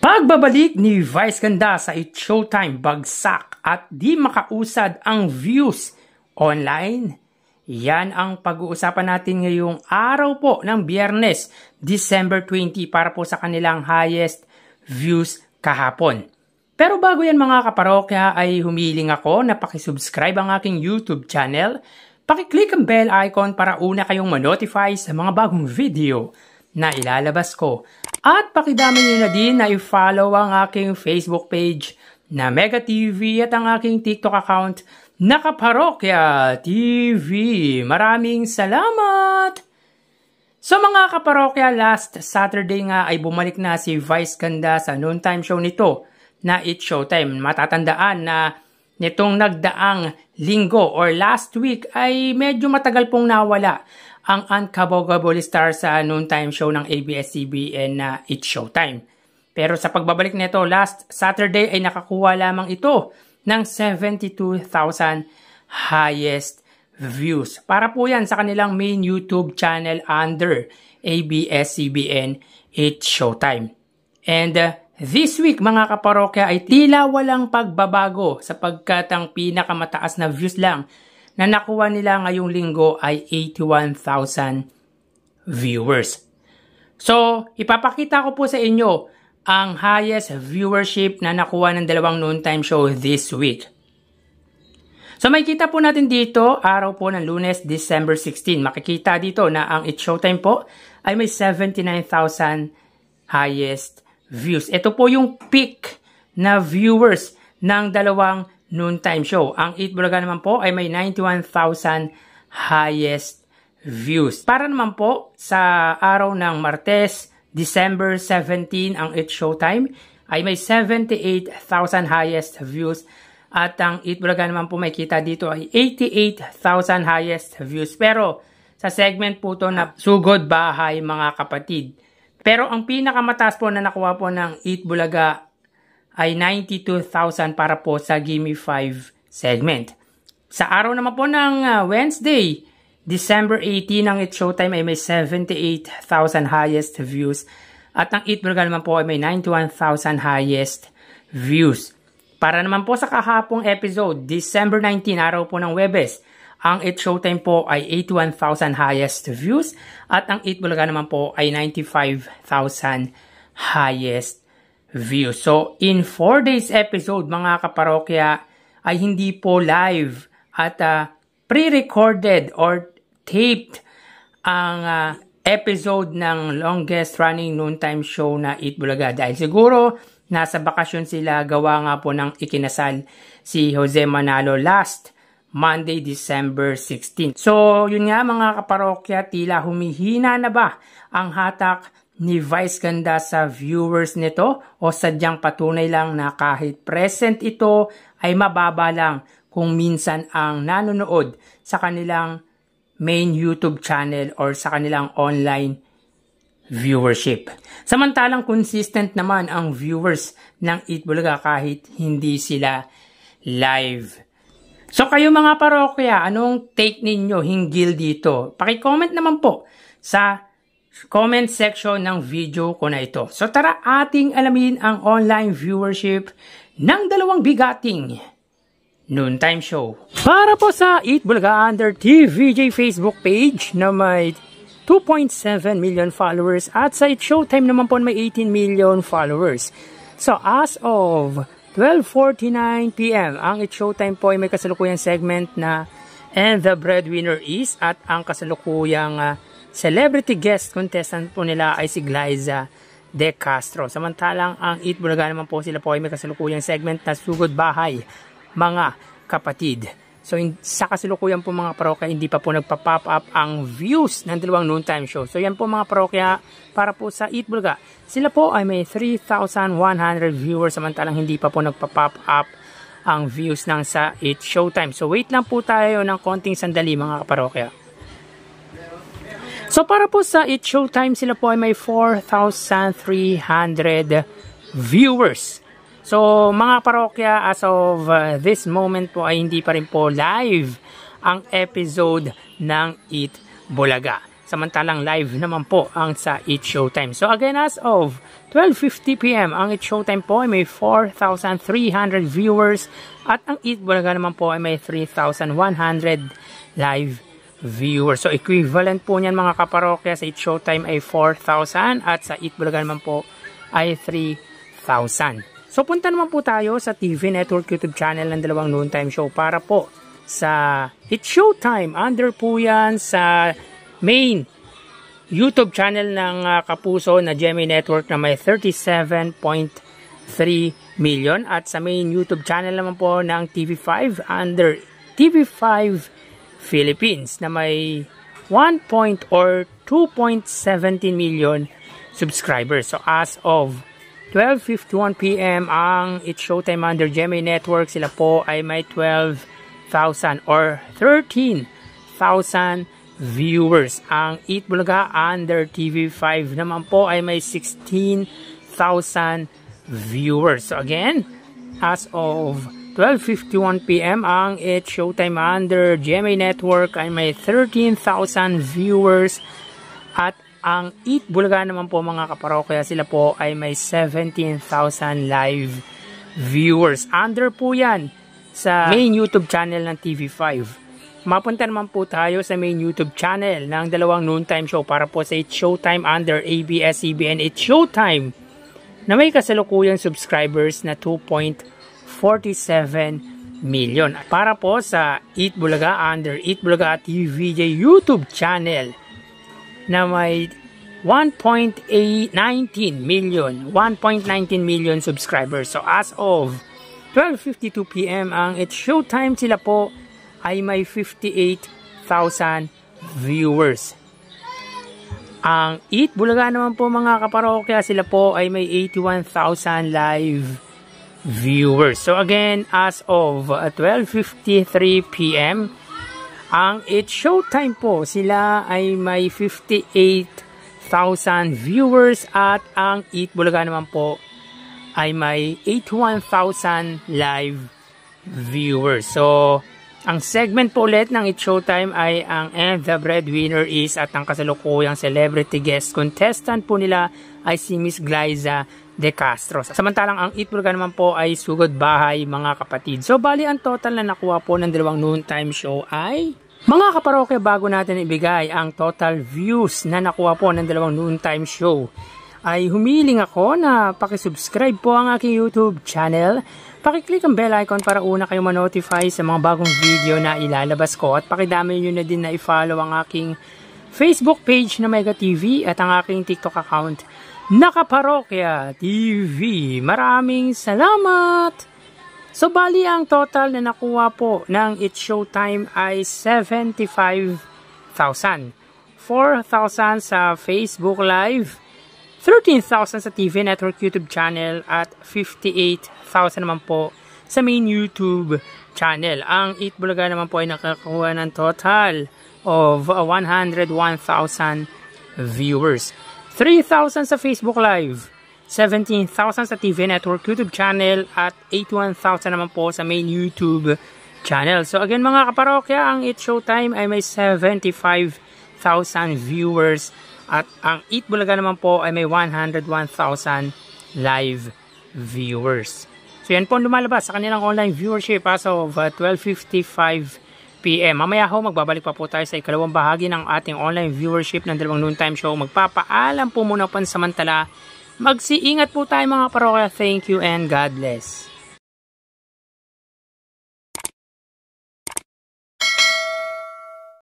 Pagbabalik ni Vice Ganda sa It's Showtime, bagsak at di makausad ang views online. Yan ang pag-uusapan natin ngayong araw po ng Biyernes, December 20 para po sa kanilang highest views kahapon. Pero bago yan mga kaparokya ay humiling ako na pakisubscribe ang aking YouTube channel. Pakiclick ang bell icon para una kayong ma-notify sa mga bagong video na ilalabas ko. At pakidami nyo na din na i-follow ang aking Facebook page na Mega TV at ang aking TikTok account na Kaparokya TV. Maraming salamat! So mga kaparokya, last Saturday nga ay bumalik na si Vice Ganda sa noontime show nito na It's Showtime. Matatandaan na nitong nagdaang linggo or last week ay medyo matagal pong nawala ang unkabogable star sa noontime show ng ABS-CBN na It's Showtime. Pero sa pagbabalik nito last Saturday ay nakakuha lamang ito ng 72,000 highest views. Para po yan sa kanilang main YouTube channel under ABS-CBN It's Showtime. And this week mga kaparokya ay tila walang pagbabago sapagkat ang pinakamataas na views lang na nakuha nila ngayong linggo ay 81,000 viewers. So, ipapakita ko po sa inyo ang highest viewership na nakuha ng dalawang noontime show this week. So, makikita po natin dito, araw po ng Lunes, December 16. Makikita dito na ang It's Showtime po ay may 79,000 highest views. Ito po yung peak na viewers ng dalawang noontime show. Ang Eat Bulaga naman po ay may 91,000 highest views. Para naman po sa araw ng Martes, December 17, ang It's Showtime ay may 78,000 highest views. At ang Eat Bulaga naman po may kita dito ay 88,000 highest views. Pero sa segment po to na Sugod Bahay mga kapatid. Pero ang pinakamataas po na nakuha po ng Eat Bulaga ay 92,000 para po sa Gimme 5 segment. Sa araw naman po ng Wednesday, December 18, ang It's Showtime ay may 78,000 highest views. At ang Eat Bulaga naman po ay may 91,000 highest views. Para naman po sa kahapong episode, December 19, araw po ng Webes, ang It's Showtime po ay 81,000 highest views. At ang Eat Bulaga naman po ay 95,000 highest views. So, in 4 days episode, mga kaparokya, ay hindi po live at pre-recorded or taped ang episode ng longest running noontime show na Eat Bulaga. Dahil siguro, nasa bakasyon sila, gawa nga po ng ikinasal si Jose Manalo last Monday, December 16. So, yun nga mga kaparokya, tila humihina na ba ang hatak ni Vice Ganda sa viewers nito o sadyang patunay lang na kahit present ito ay mababa lang kung minsan ang nanonood sa kanilang main YouTube channel or sa kanilang online viewership. Samantalang consistent naman ang viewers ng Eat Bulaga kahit hindi sila live. So kayo mga parokya, anong take ninyo hinggil dito? Paki-comment naman po sa comment section ng video ko na ito. So tara ating alamin ang online viewership ng dalawang bigating noontime show. Para po sa Eat Bulaga under TVJ Facebook page na may 2.7 million followers at sa It's Showtime naman po may 18 million followers. So as of 12:49 PM, ang It's Showtime po ay may kasalukuyang segment na And the Breadwinner Is at ang kasalukuyang celebrity guest contestant po nila ay si Glyza De Castro. Samantalang ang Eat Bulaga naman po sila po ay may kasalukuyang segment na Sugod Bahay mga kapatid. So sa kasalukuyan po mga parokya, hindi pa po nagpa-pop up ang views ng dalawang noontime show. So yan po mga parokya para po sa Eat Bulaga. Sila po ay may 3,100 viewers samantalang hindi pa po nagpa-pop up ang views ng sa It's Showtime. So wait lang po tayo ng konting sandali mga kaparokya. So para po sa It's Showtime, sila po ay may 4,300 viewers. So mga parokya, as of this moment po ay hindi pa rin po live ang episode ng Eat Bulaga. Samantalang live naman po ang sa It's Showtime. So again, as of 12:50 PM ang It's Showtime po ay may 4,300 viewers at ang Eat Bulaga naman po ay may 3,100 live viewers. So equivalent po niyan mga kaparokya, sa It's Showtime ay 4,000 at sa Eat Bulaga naman po ay 3,000. So punta naman po tayo sa TV Network YouTube channel ng dalawang noontime show para po sa It's Showtime. Under po yan sa main YouTube channel ng Kapuso na GMA Network na may 37.3 million at sa main YouTube channel naman po ng TV5 under TV5 Philippines na may 2.17 million subscribers. So as of 12:51 PM ang It's Showtime under GMA Network, sila po ay may 12,000 or 13,000 viewers. Ang Eat Bulaga under TV5 naman po ay may 16,000 viewers. So again, as of 12:51 PM ang It's Showtime under GMA Network ay may 13,000 viewers at ang Eat Bulaga naman po mga kaparokya, sila po ay may 17,000 live viewers. Under po yan sa main YouTube channel ng TV5. Mapunta naman po tayo sa main YouTube channel ng dalawang noontime show para po sa It's Showtime under ABS-CBN It's Showtime na may kasalukuyang subscribers na 2.47 million. Para po sa Eat Bulaga under Eat Bulaga TVJ YouTube channel na may 1.19 million subscribers. So as of 12:52 PM ang It's Showtime, sila po ay may 58,000 viewers. Ang Eat Bulaga naman po mga kaparokya, sila po ay may 81,000 live viewers. So again, as of 12:53 PM, ang It's Showtime po, sila ay may 58,000 viewers at ang Eat Bulaga naman po ay may 81,000 live viewers. So ang segment po ulit ng It's Showtime ay ang And the Breadwinner Is at ang kasalukuyang celebrity guest contestant po nila ay si Miss Glyza De Castro. Samantalang ang Eat Bulaga naman po ay Sugod Bahay mga kapatid. So bali ang total na nakuha po ng dalawang noontime show ay, mga kaparokya, bago natin ibigay ang total views na nakuha po ng dalawang noontime show, ay humiling ako na pakisubscribe po ang aking YouTube channel. Pakiclick ang bell icon para una kayo ma-notify sa mga bagong video na ilalabas ko. At pakidami nyo na din na i-follow ang aking Facebook page na Mega TV at ang aking TikTok account na Kaparokya TV. Maraming salamat! So bali ang total na nakuha po ng It's Showtime ay 75,000. 4,000 sa Facebook Live, 13,000 sa TV Network YouTube channel at 58,000 naman po sa main YouTube channel. Ang Eat Bulaga naman po ay nakakuha ng total of 101,000 viewers. 3,000 sa Facebook Live, 17,000 sa TV Network YouTube channel at 81,000 naman po sa main YouTube channel. So again mga kaparokya, ang It's Showtime ay may 75,000 viewers at ang Eat Bulaga naman po ay may 101,000 live viewers. So yan po ang lumalabas sa kanilang online viewership as of 12:55 PM. Mamaya ho, magbabalik pa po tayo sa ikalawang bahagi ng ating online viewership ng dalawang noontime show. Magpapaalam po muna pansamantala. Magsiingat po tayo mga parokya. Thank you and God bless.